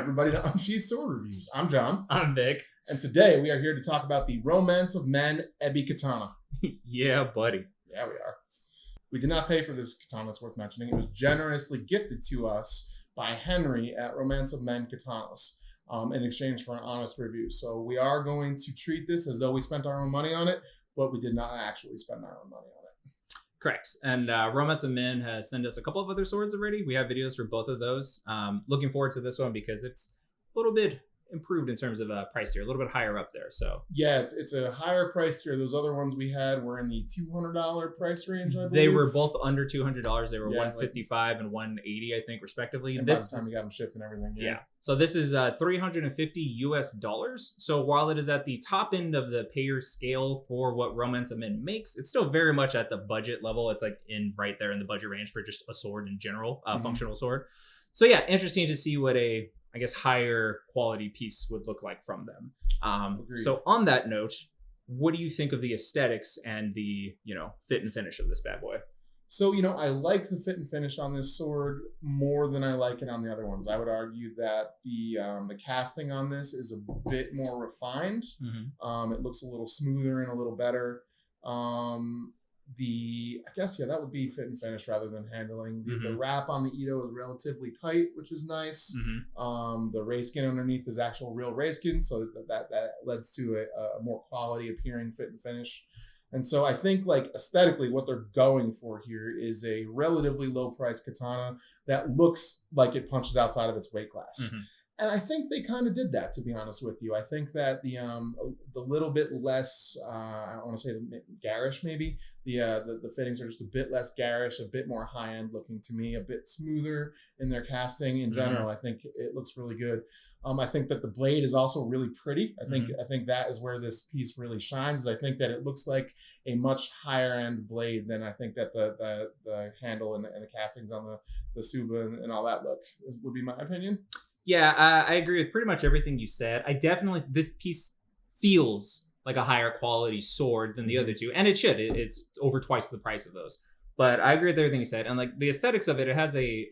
everybody to Unsheathed Sword Reviews. I'm John. I'm Vic. And today we are here to talk about the Romance of Men Ebi Katana. Yeah, buddy. Yeah, we are. We did not pay for this katana, it's worth mentioning. It was generously gifted to us by Henry at Romance of Men Katanas in exchange for an honest review. So we are going to treat this as though we spent our own money on it, but we did not actually spend our own money on it. Correct. And Romance of Men has sent us a couple of other swords already. We have videos for both of those. Looking forward to this one because it's a little bit improved in terms of price tier, a little bit higher up there. So yeah, it's a higher price tier. Those other ones we had were in the $200 price range, I believe. They were both under $200. They were $155 and $180, I think, respectively. And by the time we got them shipped and everything. Yeah. So this is $350 US. So while it is at the top end of the payer scale for what Romance of Men makes, it's still very much at the budget level. It's like right there in the budget range for just a sword in general, functional sword. So yeah, interesting to see what a higher quality piece would look like from them. So on that note, what do you think of the aesthetics and the, fit and finish of this bad boy? So, I like the fit and finish on this sword more than I like it on the other ones. I would argue that the casting on this is a bit more refined. It looks a little smoother and a little better. That would be fit and finish rather than handling. The wrap on the Ito is relatively tight, which is nice. The ray skin underneath is actual real ray skin, so that leads to a more quality appearing fit and finish. And so I think aesthetically what they're going for here is a relatively low price katana that looks like it punches outside of its weight class. And I think they kind of did that, to be honest with you. I think that the little bit less, I don't want to say garish maybe. The fittings are just a bit less garish, a bit more high end looking to me, a bit smoother in their casting in general. I think it looks really good. I think that the blade is also really pretty. I think that is where this piece really shines. I think that it looks like a much higher end blade than I think that the handle and the castings on the Suba and all that look would be my opinion. Yeah, I agree with pretty much everything you said. This piece feels like a higher quality sword than the other two, and it should. It's over twice the price of those. But I agree with everything you said, and the aesthetics of it has a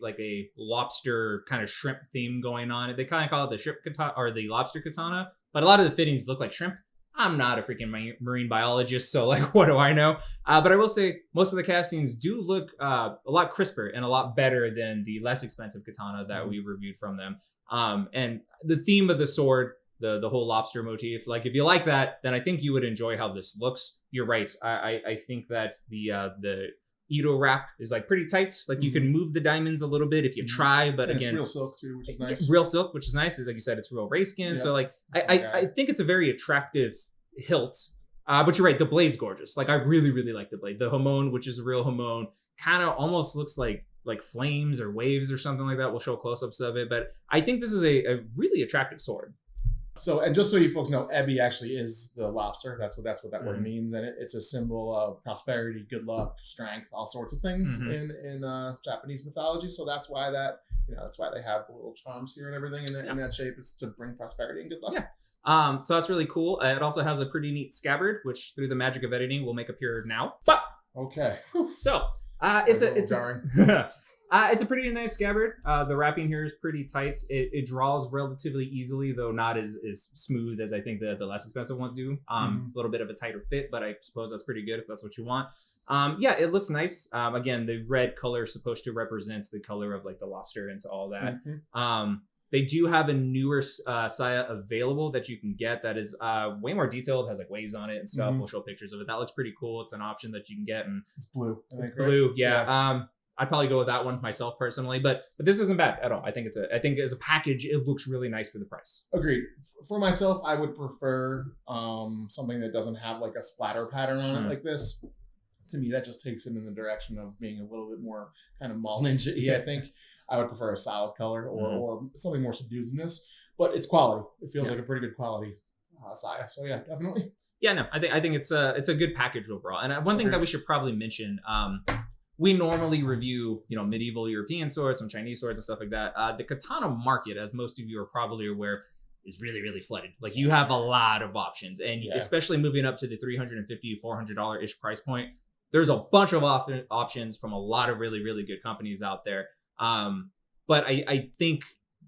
lobster kind of shrimp theme going on. They kind of call it the shrimp katana or the lobster katana, but a lot of the fittings look like shrimp. I'm not a freaking marine biologist, so what do I know? But I will say most of the castings do look a lot crisper and a lot better than the less expensive katana that we reviewed from them. And the theme of the sword, the whole lobster motif, if you like that, then I think you would enjoy how this looks. You're right. I think that the Ito wrap is pretty tight. You can move the diamonds a little bit if you try, but again, it's real silk too, which is nice. Real silk, which is nice. Like you said, it's real ray skin. So I think it's a very attractive hilt. But you're right, the blade's gorgeous. I really, really like the blade. The Hamon, which is a real Hamon, kind of almost looks like flames or waves or something like that. We'll show close-ups of it, but I think this is a really attractive sword. So, and just so you folks know, Ebi actually is the lobster. That's what that word means, and it's a symbol of prosperity, good luck, strength, all sorts of things in Japanese mythology. So that's why that's why they have the little charms here and everything in that shape. It's to bring prosperity and good luck. Yeah. So that's really cool. It also has a pretty neat scabbard, which through the magic of editing will make appear now. But okay. So it's a pretty nice scabbard. The wrapping here is pretty tight. It draws relatively easily, though not as smooth as I think the less expensive ones do. It's a little bit of a tighter fit, but I suppose that's pretty good if that's what you want. It looks nice. Again, the red color is supposed to represent the color of the lobster and all that. They do have a newer saya available that you can get that is way more detailed, has waves on it and stuff. We'll show pictures of it. That looks pretty cool. It's an option that you can get, and it's blue. It's blue, yeah. I'd probably go with that one myself personally, but this isn't bad at all. I think as a package, it looks really nice for the price. Agreed. For myself, I would prefer something that doesn't have a splatter pattern on it like this. To me, that just takes it in the direction of being a little bit more kind of mall ninja-y, I think. I would prefer a solid color or something more subdued than this, but it's quality. It feels like a pretty good quality saya. So yeah, definitely. Yeah, no, I think it's a good package overall. And one thing that we should probably mention, we normally review, medieval European swords, some Chinese swords and stuff like that. The katana market, as most of you are probably aware, is really, really flooded. You have a lot of options, and especially moving up to the $350, $400-ish price point, there's a bunch of options from a lot of really, really good companies out there. But I think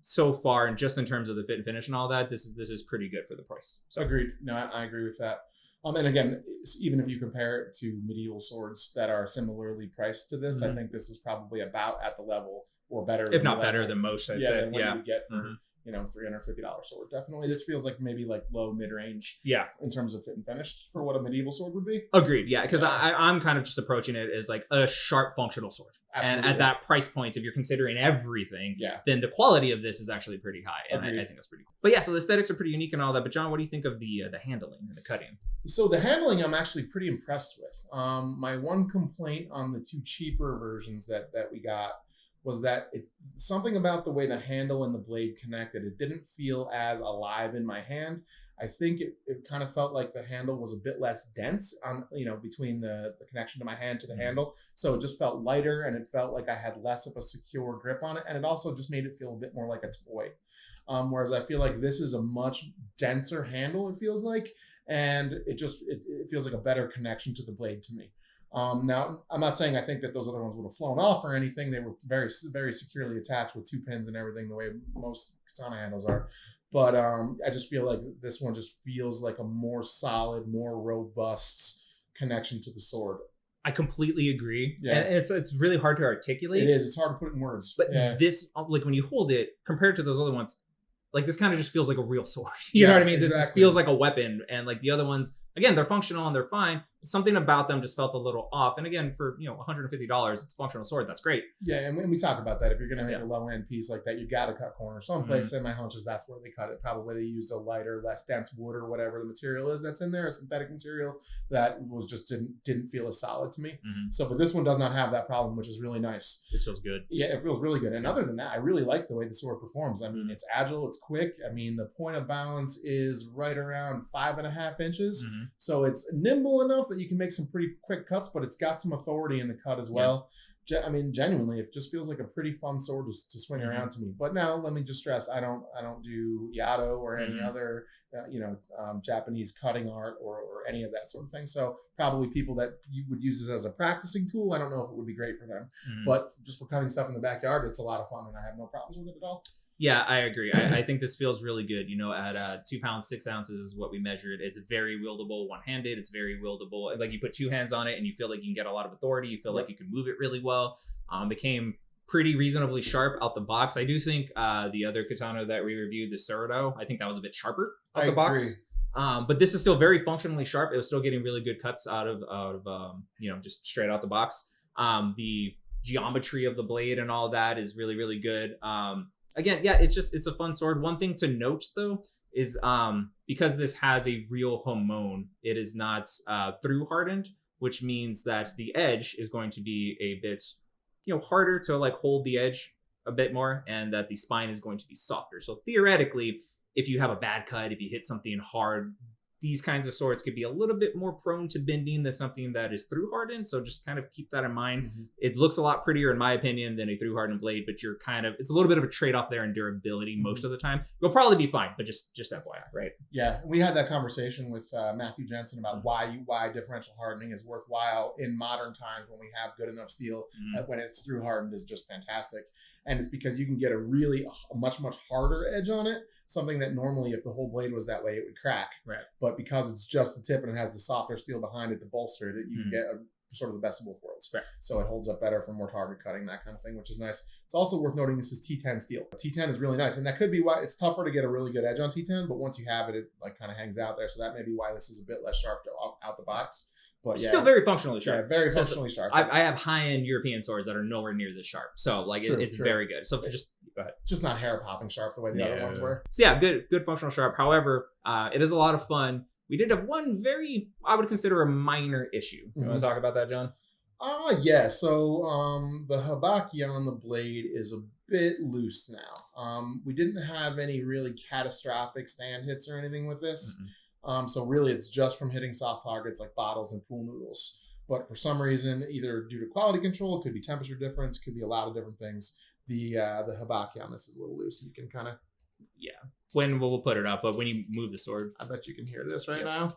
so far, and just in terms of the fit and finish and all that, this is pretty good for the price. So. Agreed. No, I agree with that. And again, even if you compare it to medieval swords that are similarly priced to this, I think this is probably about at the level or better, if not better than most. I'd say. Than what you would get for $350 sword. Definitely, this feels like maybe like low mid range. Yeah, in terms of fit and finish for what a medieval sword would be. Agreed. Yeah, because I'm kind of just approaching it as like a sharp functional sword. Absolutely. And at that price point, if you're considering everything, then the quality of this is actually pretty high, and I think that's pretty cool. But yeah, so the aesthetics are pretty unique and all that. But John, what do you think of the handling and the cutting? So the handling, I'm actually pretty impressed with. My one complaint on the two cheaper versions that we got was that something about the way the handle and the blade connected, it didn't feel as alive in my hand. I think it kind of felt like the handle was a bit less dense on, between the connection to my hand to the handle. So it just felt lighter, and it felt like I had less of a secure grip on it. And it also just made it feel a bit more like a toy. Whereas I feel like this is a much denser handle, it feels like, and it feels like a better connection to the blade to me. Now, I'm not saying I think that those other ones would have flown off or anything. They were very, very securely attached with 2 pins and everything, the way most katana handles are. But I just feel like this one just feels like a more solid, more robust connection to the sword. I completely agree. Yeah. And it's really hard to articulate. It is. It's hard to put in words. But this, like when you hold it, compared to those other ones, like this kind of just feels like a real sword. You know what I mean? Exactly. This feels like a weapon. And like the other ones, again, they're functional and they're fine. Something about them just felt a little off. And again, for $150, it's a functional sword. That's great. Yeah, and we talk about that. If you're gonna make a low end piece like that, you got to cut corners someplace. And my hunch is that's where they cut it. Probably they used a lighter, less dense wood or whatever the material is that's in there, a synthetic material that was just didn't feel as solid to me. So, but this one does not have that problem, which is really nice. This feels good. Yeah, it feels really good. And other than that, I really like the way the sword performs. I mean, it's agile, it's quick. I mean, the point of balance is right around 5.5 inches, so it's nimble enough that you can make some pretty quick cuts, but it's got some authority in the cut as well. I mean, genuinely, it just feels like a pretty fun sword to swing around to me. But now, let me just stress, I don't do Yado or any other Japanese cutting art or any of that sort of thing. So probably people that you would use this as a practicing tool, I don't know if it would be great for them. But just for cutting stuff in the backyard, it's a lot of fun, and I have no problems with it at all. Yeah, I agree. I think this feels really good. At 2 pounds, 6 ounces is what we measured. It's very wieldable one-handed. It's very wieldable. Like you put 2 hands on it and you feel like you can get a lot of authority. You feel like you can move it really well. It came pretty reasonably sharp out the box. I do think the other katana that we reviewed, the Surado, I think that was a bit sharper out the box. But this is still very functionally sharp. It was still getting really good cuts out of just straight out the box. The geometry of the blade and all that is really, really good. Again, yeah, it's a fun sword. One thing to note though is because this has a real hamon, it is not through hardened, which means that the edge is going to be a bit harder to like hold the edge a bit more, and that the spine is going to be softer. So theoretically, if you have a bad cut, if you hit something hard, these kinds of swords could be a little bit more prone to bending than something that is through hardened. So just kind of keep that in mind. It looks a lot prettier, in my opinion, than a through hardened blade, but it's a little bit of a trade-off there in durability most of the time. You'll probably be fine, but just FYI, right? Yeah, we had that conversation with Matthew Jensen about why differential hardening is worthwhile in modern times when we have good enough steel. When it's through hardened is just fantastic. And it's because you can get a much, much harder edge on it. Something that normally, if the whole blade was that way, it would crack. Right. But because it's just the tip and it has the softer steel behind it to bolster it, you can get sort of the best of both worlds. Right. So it holds up better for more target cutting, that kind of thing, which is nice. It's also worth noting this is T10 steel. T10 is really nice, and that could be why it's tougher to get a really good edge on T10. But once you have it, it like kind of hangs out there. So that may be why this is a bit less sharp out the box. But yeah, still very functionally sharp. Yeah, very functionally sharp. I have high-end European swords that are nowhere near this sharp. So like it's very good. So just go ahead. It's just not hair popping sharp the way the other ones were. So yeah, good functional sharp. However, it is a lot of fun. We did have one I would consider a minor issue. You want to talk about that, John? Yeah. So the habaki on the blade is a bit loose now. We didn't have any really catastrophic stand hits or anything with this. So really it's just from hitting soft targets like bottles and pool noodles. But for some reason, either due to quality control, it could be temperature difference, could be a lot of different things. The habaki on this is a little loose. You can kind of... Yeah. When we'll put it up, but when you move the sword... I bet you can hear this right now.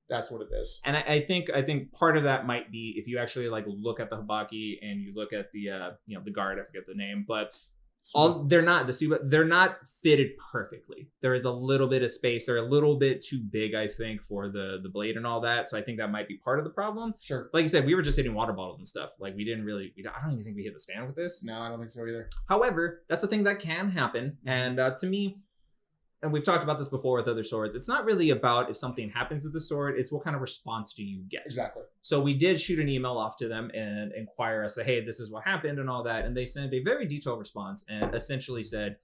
That's what it is. And I think part of that might be if you actually like look at the Habaki and you look at the the guard, I forget the name, but they're not fitted perfectly. There is a little bit of space. They're a little bit too big, I think, for the blade and all that. So I think that might be part of the problem. Sure. Like you said, we were just hitting water bottles and stuff. Like I don't even think we hit the stand with this. No, I don't think so either. However, that's a thing that can happen. And to me, and we've talked about this before with other swords, it's not really about if something happens with the sword, it's what kind of response do you get. Exactly. So we did shoot an email off to them and inquire us that, hey, this is what happened and all that. And they sent a very detailed response and essentially said,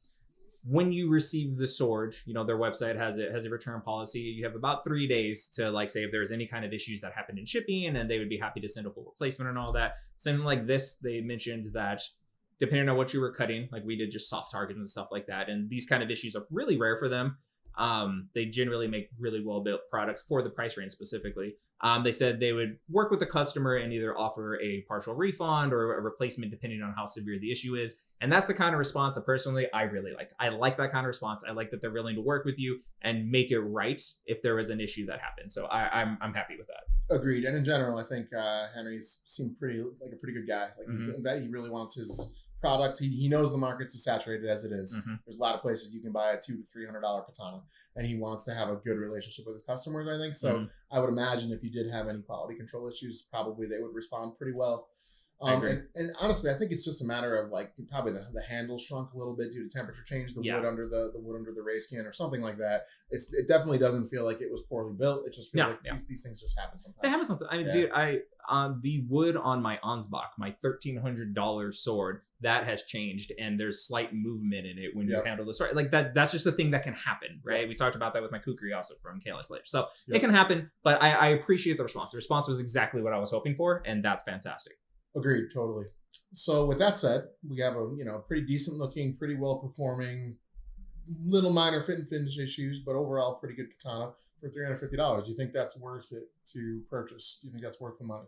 when you receive the sword, their website has a return policy. You have about 3 days to like say if there's any kind of issues that happened in shipping, and they would be happy to send a full replacement and all that. Something like this, they mentioned that depending on what you were cutting, like we did just soft targets and stuff like that. And these kind of issues are really rare for them. They generally make really well-built products for the price range specifically. They said they would work with the customer and either offer a partial refund or a replacement depending on how severe the issue is. And that's the kind of response that personally I really like. I like that kind of response. I like that they're willing to work with you and make it right if there was an issue that happened. So I'm happy with that. Agreed. And in general, I think Henry's seemed like a pretty good guy. Like he really wants his products. He knows the market's as saturated as it is. Mm-hmm. There's a lot of places you can buy a $200 to $300 katana, and he wants to have a good relationship with his customers, I think. So I would imagine if you did have any quality control issues, probably they would respond pretty well. And honestly, I think it's just a matter of like probably the handle shrunk a little bit due to temperature change, the wood under the ray skin or something like that. It definitely doesn't feel like it was poorly built. It just feels like these things just happen sometimes. They happen sometimes. I mean, dude, the wood on my Ansbach, my $1,300 sword, that has changed, and there's slight movement in it when you handle the sword. Like that's just a thing that can happen, right? We talked about that with my kukri also from Kayla's Players. So it can happen, but I appreciate the response. The response was exactly what I was hoping for, and that's fantastic. Agreed, totally. So with that said, we have a pretty decent looking, pretty well performing, little minor fit and finish issues, but overall pretty good katana for $350. Do you think that's worth it to purchase? Do you think that's worth the money?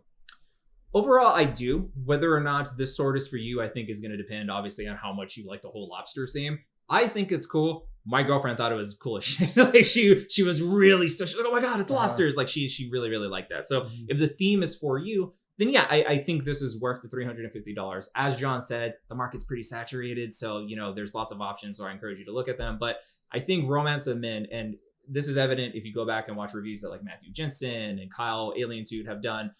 Overall, I do. Whether or not this sword is for you, I think is going to depend obviously on how much you like the whole lobster theme. I think it's cool. My girlfriend thought it was cool as shit. Like she was really still. She's like, oh my god, it's lobsters! Like she really really liked that. So if the theme is for you, then yeah, I think this is worth the $350. As John said, the market's pretty saturated, so there's lots of options. So I encourage you to look at them. But I think Romance of Men, and this is evident if you go back and watch reviews that like Matthew Jensen and Kyle Alien Dude have done.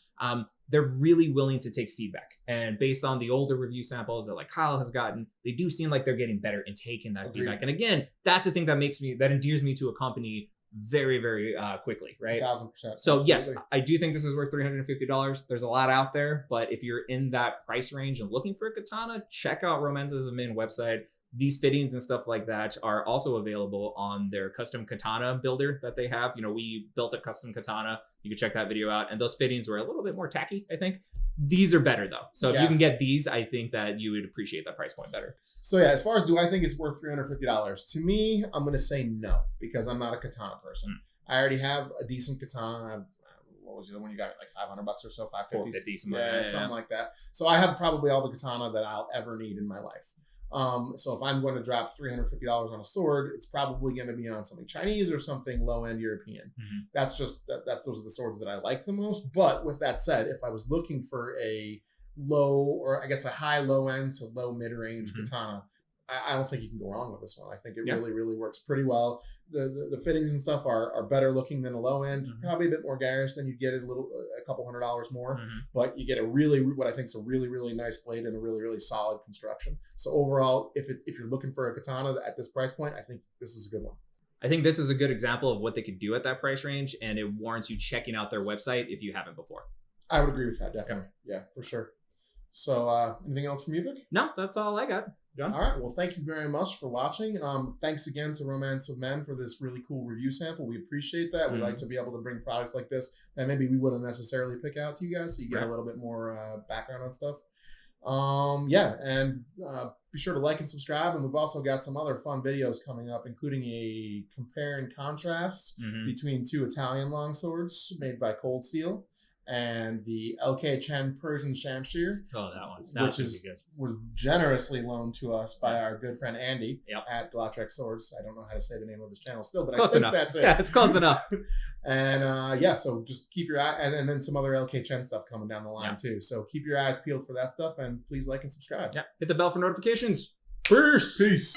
They're really willing to take feedback, and based on the older review samples that like Kyle has gotten, they do seem like they're getting better in taking that feedback. And again, that's the thing that endears me to a company very, very quickly, right? 1,000%. So absolutely. Yes, I do think this is worth $350. There's a lot out there, but if you're in that price range and looking for a katana, check out Romances of Men website. These fittings and stuff like that are also available on their custom katana builder that they have. We built a custom katana. You can check that video out. And those fittings were a little bit more tacky, I think. These are better though. So if you can get these, I think that you would appreciate that price point better. So yeah, as far as do I think it's worth $350? To me, I'm going to say no, because I'm not a katana person. I already have a decent katana. What was the other one you got? Like $500 or so, $550, something like that. So I have probably all the katana that I'll ever need in my life. So if I'm going to drop $350 on a sword, it's probably going to be on something Chinese or something low-end European. That's just that those are the swords that I like the most. But with that said, if I was looking for a low, or I guess a high low-end to low mid-range katana, I don't think you can go wrong with this one. I think it really, really works pretty well. The fittings and stuff are better looking than a low end. Probably a bit more garish than you'd get a couple $100 more. But you get what I think is a really, really nice blade and a really, really solid construction. So overall, if you're looking for a katana at this price point, I think this is a good one. I think this is a good example of what they could do at that price range, and it warrants you checking out their website if you haven't before. I would agree with that, definitely. Yeah, for sure. So anything else from you, Vic? No, that's all I got. John? All right. Well, thank you very much for watching. Thanks again to Romance of Men for this really cool review sample. We appreciate that. We like to be able to bring products like this that maybe we wouldn't necessarily pick out to you guys, so you get a little bit more background on stuff. And be sure to like and subscribe. And we've also got some other fun videos coming up, including a compare and contrast between two Italian longswords made by Cold Steel. and the LK Chen Persian Shamshir. Oh, that one. That which was generously loaned to us by our good friend Andy at Galactrek Swords. I don't know how to say the name of his channel still, but close I think enough. that's it. Yeah, it's close enough. And so just keep your eye, and then some other LK Chen stuff coming down the line too. So keep your eyes peeled for that stuff, and please like and subscribe. Yeah, hit the bell for notifications. Peace.